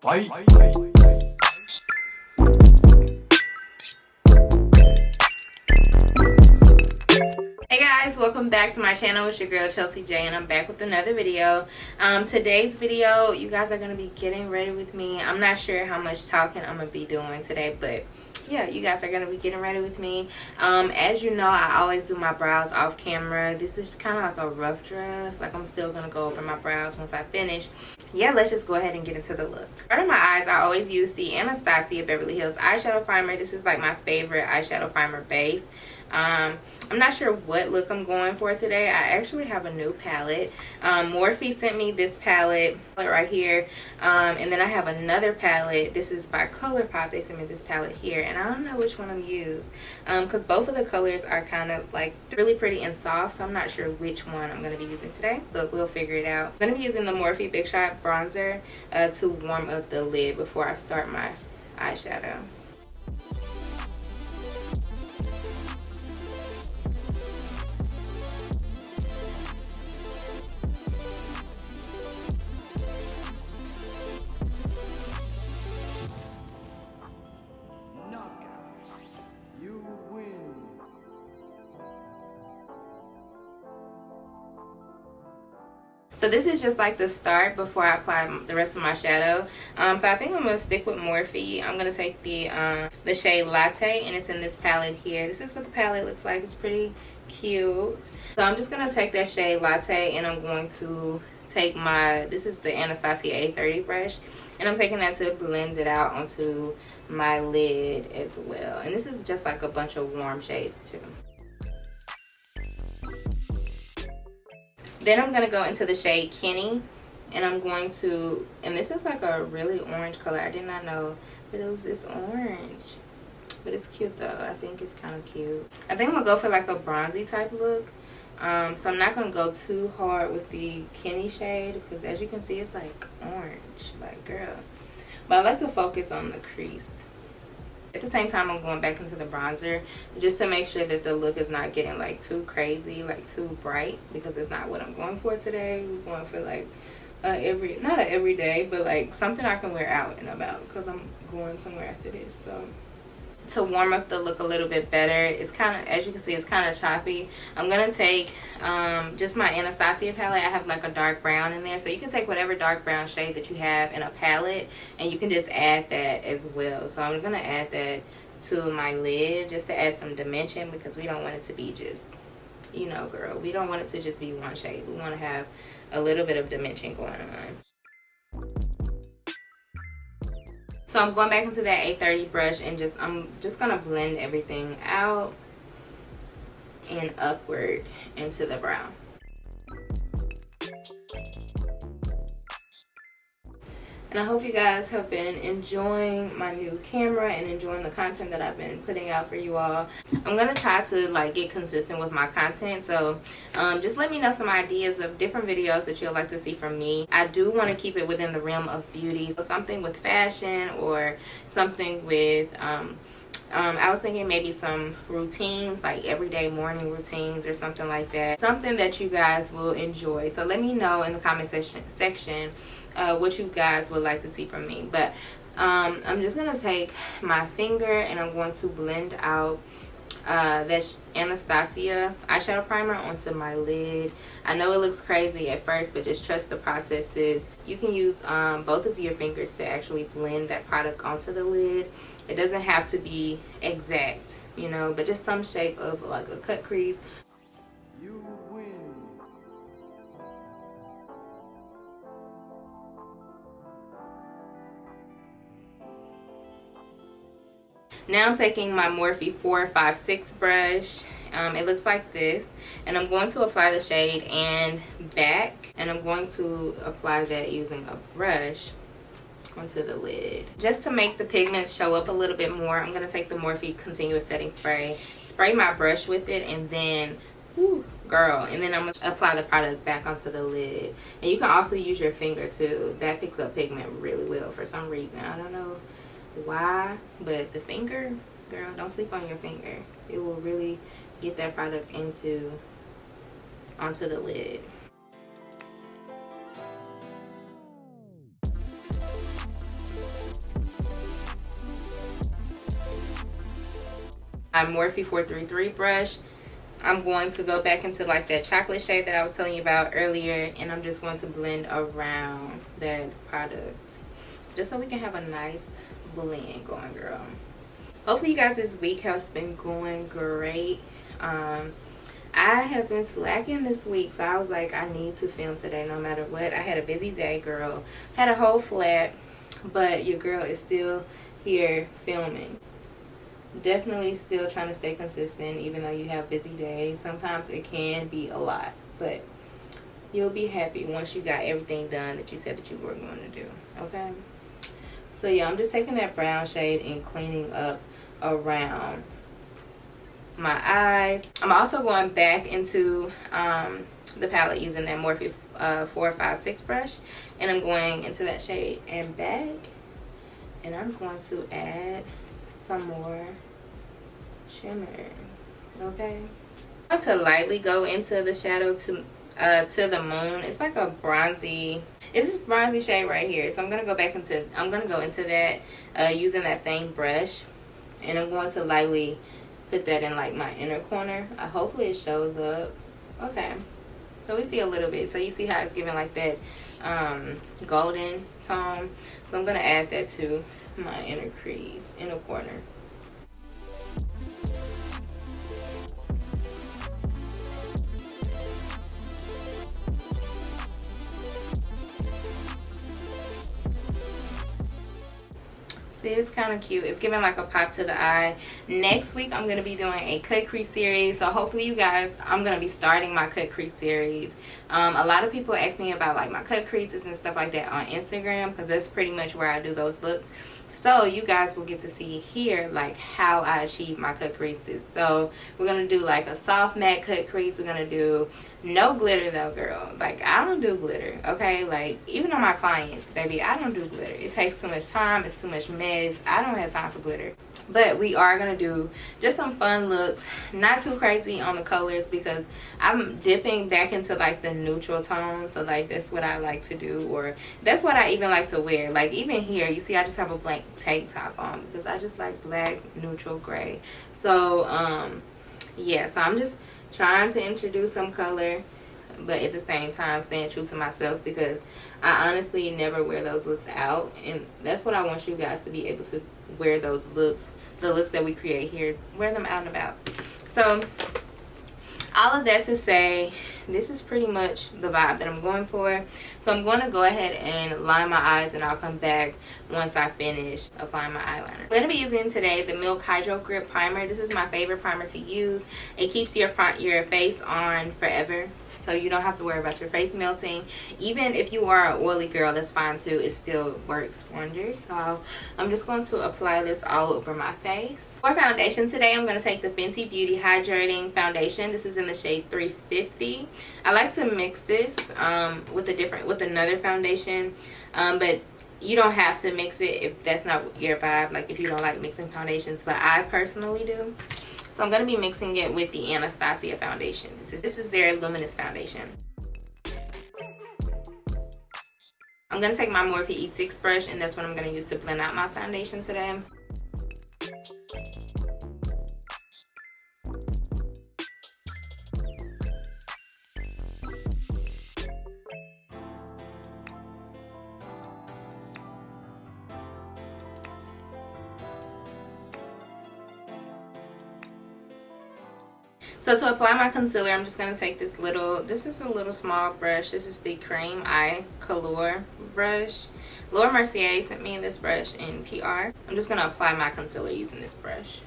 Bye. Hey guys, welcome back to my channel. It's your girl Chelsiejayy and I'm back with another video. Today's video, you guys are going to be getting ready with me. I'm not sure how much talking I'm going to be doing today, but yeah, you guys are going to be getting ready with me. As you know, I always do my brows off camera. This is kind of like a rough draft. Like, I'm still going to go over my brows once I finish. Yeah, let's just go ahead and get into the look. Starting my eyes, I always use the Anastasiabeverlyhills eyeshadow primer. This is like my favorite eyeshadow primer base. I'm not sure what look I'm going for today. I actually have a new palette. Morphe sent me this palette right here, and then I have another palette. This is by Colourpop. They sent me this palette here, and I don't know which one I'm use, because both of the colors are kind of like really pretty and soft, so I'm not sure which one I'm going to be using today, but we'll figure it out. I'm going to be using the Morphe Big Shot bronzer to warm up the lid before I start my eyeshadow. So this is just like the start before I apply the rest of my shadow. So I think I'm going to stick with Morphe. I'm going to take the shade Latte, and it's in this palette here. This is what the palette looks like. It's pretty cute. So I'm just going to take that shade Latte, and I'm going to take this is the Anastasia A30 brush, and I'm taking that to blend it out onto my lid as well. And this is just like a bunch of warm shades too. Then I'm going to go into the shade Kenny, and I'm going to, and this is like a really orange color. I did not know that it was this orange, but it's cute though. I think it's kind of cute. I think I'm going to go for like a bronzy type look. So I'm not going to go too hard with the Kenny shade, because as you can see, it's like orange, like girl. But I like to focus on the crease. At the same time, I'm going back into the bronzer just to make sure that the look is not getting like too crazy, like too bright, because it's not what I'm going for today. We're going for like not an everyday, but like something I can wear out and about, because I'm going somewhere after this. So to warm up the look a little bit better, it's kind of, as you can see, it's kind of choppy. I'm gonna take just my Anastasia palette. I have like a dark brown in there, so you can take whatever dark brown shade that you have in a palette, and you can just add that as well. So I'm gonna add that to my lid just to add some dimension, because we don't want it to be just, you know, girl, we don't want it to just be one shade. We want to have a little bit of dimension going on. So I'm going back into that A30 brush, and I'm just going to blend everything out and upward into the brow. And I hope you guys have been enjoying my new camera and enjoying the content that I've been putting out for you all. I'm going to try to like get consistent with my content. So just let me know some ideas of different videos that you'd like to see from me. I do want to keep it within the realm of beauty. So something with fashion, or something with I was thinking maybe some routines, like everyday morning routines or something like that. Something that you guys will enjoy. So let me know in the comment section what you guys would like to see from me. But I'm just going to take my finger, and I'm going to blend out that Anastasia eyeshadow primer onto my lid. I know it looks crazy at first, but just trust the processes. You can use both of your fingers to actually blend that product onto the lid. It doesn't have to be exact, you know, but just some shape of like a cut crease. You win. Now I'm taking my Morphe 456 brush. It looks like this, and I'm going to apply the shade and back, and I'm going to apply that using a brush onto the lid just to make the pigments show up a little bit more. I'm going to take the Morphe continuous setting spray my brush with it, and then girl, and then I'm going to apply the product back onto the lid. And you can also use your finger too. That picks up pigment really well for some reason. I don't know why, but the finger, girl, don't sleep on your finger. It will really get that product onto the lid. My Morphe 433 brush. I'm going to go back into like that chocolate shade that I was telling you about earlier, and I'm just going to blend around that product just so we can have a nice blend going, girl. Hopefully you guys this week has been going great. I have been slacking this week, so I was like, I need to film today no matter what. I had a busy day, girl. Had a whole flat, but your girl is still here filming. Definitely still trying to stay consistent even though you have busy days. Sometimes it can be a lot, but you'll be happy once you got everything done that you said that you were going to do. Okay, so yeah, I'm just taking that brown shade and cleaning up around my eyes. I'm also going back into the palette using that Morphe 456 brush, and I'm going into that shade and back, and I'm going to add some more shimmer. Okay, I'm going to lightly go into the shadow to the moon. It's like a bronzy, it's this bronzy shade right here, so I'm going to go into that using that same brush, and I'm going to lightly put that in like my inner corner. Hopefully it shows up. Okay, so we see a little bit, so you see how it's giving like that golden tone. So I'm going to add that to my inner crease, inner corner. See, it's kind of cute. It's giving like a pop to the eye. Next week, I'm going to be doing a cut crease series. So hopefully you guys, I'm going to be starting my cut crease series. A lot of people ask me about like my cut creases and stuff like that on Instagram, because that's pretty much where I do those looks. So you guys will get to see here like how I achieve my cut creases. So we're going to do like a soft matte cut crease. We're going to do no glitter though, girl. Like, I don't do glitter, okay? Like, even on my clients, baby, I don't do glitter. It takes too much time. It's too much mess. I don't have time for glitter. But we are going to do just some fun looks. Not too crazy on the colors, because I'm dipping back into like the neutral tone. So like that's what I like to do, or that's what I even like to wear. Like even here, you see I just have a blank tank top on because I just like black, neutral, gray. So yeah, so I'm just trying to introduce some color, but at the same time staying true to myself, because I honestly never wear those looks out, and that's what I want you guys to be able to wear. Those looks, the looks that we create here, wear them out and about. So all of that to say, this is pretty much the vibe that I'm going for. So I'm going to go ahead and line my eyes, and I'll come back once I finish applying my eyeliner. I'm going to be using today the Milk Hydro Grip Primer. This is my favorite primer to use. It keeps your face on forever, so you don't have to worry about your face melting. Even if you are an oily girl, that's fine too. It still works wonders. So I'm just going to apply this all over my face. For foundation today, I'm going to take the Fenty Beauty Hydrating Foundation. This is in the shade 350. I like to mix this with another foundation, but you don't have to mix it if that's not your vibe, like if you don't like mixing foundations, but I personally do. So I'm going to be mixing it with the Anastasia foundation. This is their luminous foundation. I'm going to take my Morphe E6 brush, and that's what I'm going to use to blend out my foundation today. So to apply my concealer, I'm just going to take this is a little small brush. This is the Cream Eye Color brush. Laura Mercier sent me this brush in PR. I'm just going to apply my concealer using this brush.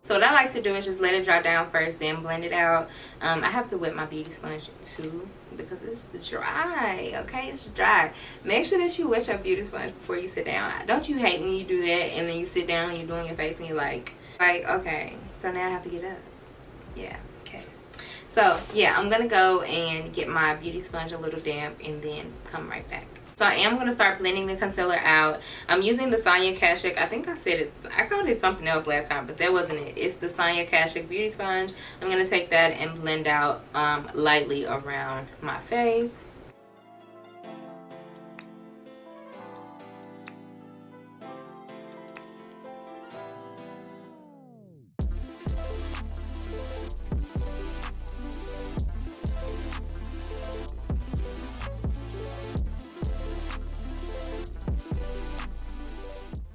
So what I like to do is just let it dry down first, then blend it out. I have to wet my beauty sponge too because it's dry, okay? It's dry. Make sure that you wet your beauty sponge before you sit down. Don't you hate when you do that and then you sit down and you're doing your face and you're like, okay, so now I have to get up. Yeah, okay. So, yeah, I'm going to go and get my beauty sponge a little damp and then come right back. So I am going to start blending the concealer out. I'm using the Sonia Kashuk. I think I said it. I called it something else last time, but that wasn't it. It's the Sonia Kashuk beauty sponge. I'm going to take that and blend out lightly around my face.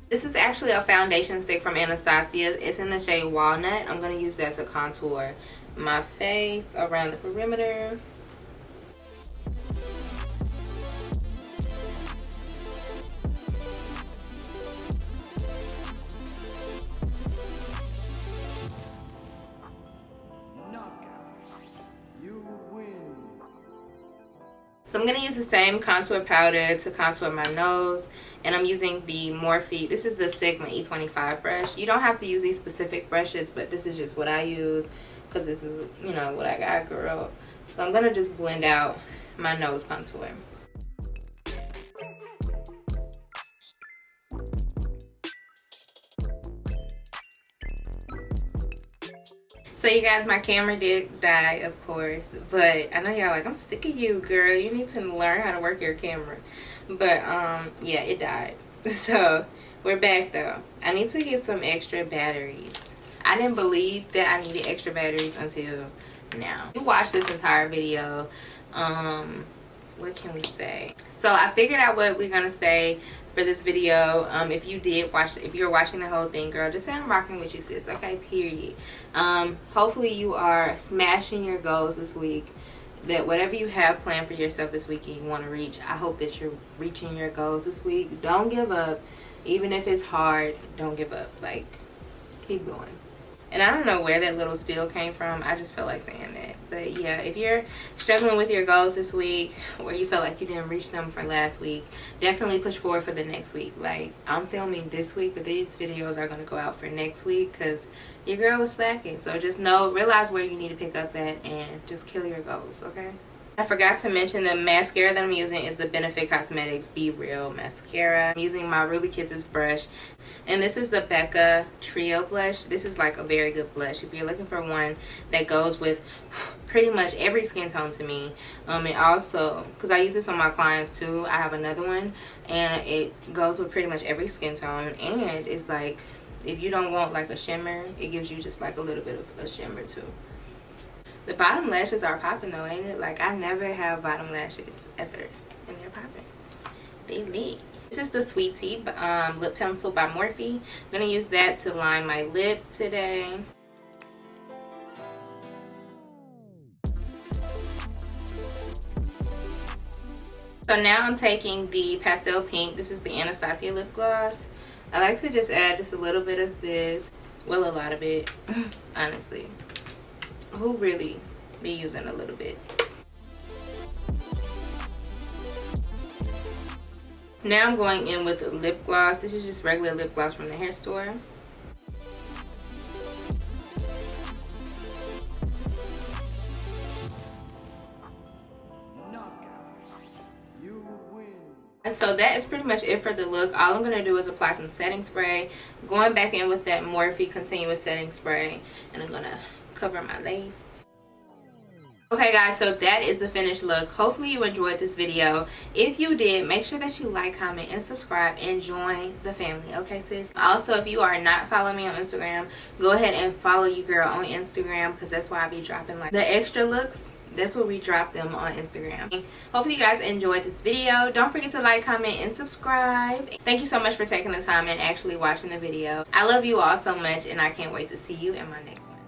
This is actually a foundation stick from Anastasia. It's in the shade Walnut. I'm going to use that to contour my face around the perimeter. So I'm going to use the same contour powder to contour my nose. And I'm using the Morphe. This is the Sigma E25 brush. You don't have to use these specific brushes, but this is just what I use. Because this is, you know, what I got, girl. So I'm going to just blend out my nose contour. So you guys, my camera did die, of course, but I know y'all like, I'm sick of you, girl. You need to learn how to work your camera. But yeah, it died. So we're back though. I need to get some extra batteries. I didn't believe that I needed extra batteries until now. You watched this entire video. What can we say? So I figured out what we're gonna say for this video. If you did watch, if you're watching the whole thing, girl, just say I'm rocking with you, sis. Okay, period. Hopefully you are smashing your goals this week. That whatever you have planned for yourself this week and you want to reach, I hope that you're reaching your goals this week. Don't give up. Even if it's hard, don't give up. Like, keep going. And I don't know where that little spiel came from. I just felt like saying that. But yeah, if you're struggling with your goals this week, or you felt like you didn't reach them for last week, definitely push forward for the next week. Like, I'm filming this week, but these videos are going to go out for next week because your girl was slacking. So just realize where you need to pick up at and just kill your goals, okay? I forgot to mention the mascara that I'm using is the Benefit Cosmetics Be Real Mascara. I'm using my Ruby Kisses brush. And this is the Becca Trio blush. This is like a very good blush. If you're looking for one that goes with pretty much every skin tone to me. And also, because I use this on my clients too, I have another one. And it goes with pretty much every skin tone. And it's like, if you don't want like a shimmer, it gives you just like a little bit of a shimmer too. The bottom lashes are popping though, ain't it? Like, I never have bottom lashes ever, and they're popping. They lit. This is the Sweet Tea lip pencil by Morphe. I'm gonna use that to line my lips today. So now I'm taking the pastel pink. This is the Anastasia lip gloss. I like to just add just a little bit of this, well, a lot of it, honestly. Who really be using a little bit? Now I'm going in with lip gloss. This is just regular lip gloss from the hair store. And so that is pretty much it for the look. All I'm going to do is apply some setting spray. Going back in with that Morphe Continuous Setting Spray. And I'm going to cover my lace. Okay guys, so that is the finished look. Hopefully you enjoyed this video. If you did, make sure that you like, comment, and subscribe and join the family, okay sis? Also, if you are not following me on Instagram, go ahead and follow you girl on Instagram, because that's why I be dropping like the extra looks. That's where we drop them on Instagram. Hopefully you guys enjoyed this video. Don't forget to like, comment, and subscribe. Thank you so much for taking the time and actually watching the video. I love you all so much, and I can't wait to see you in my next one.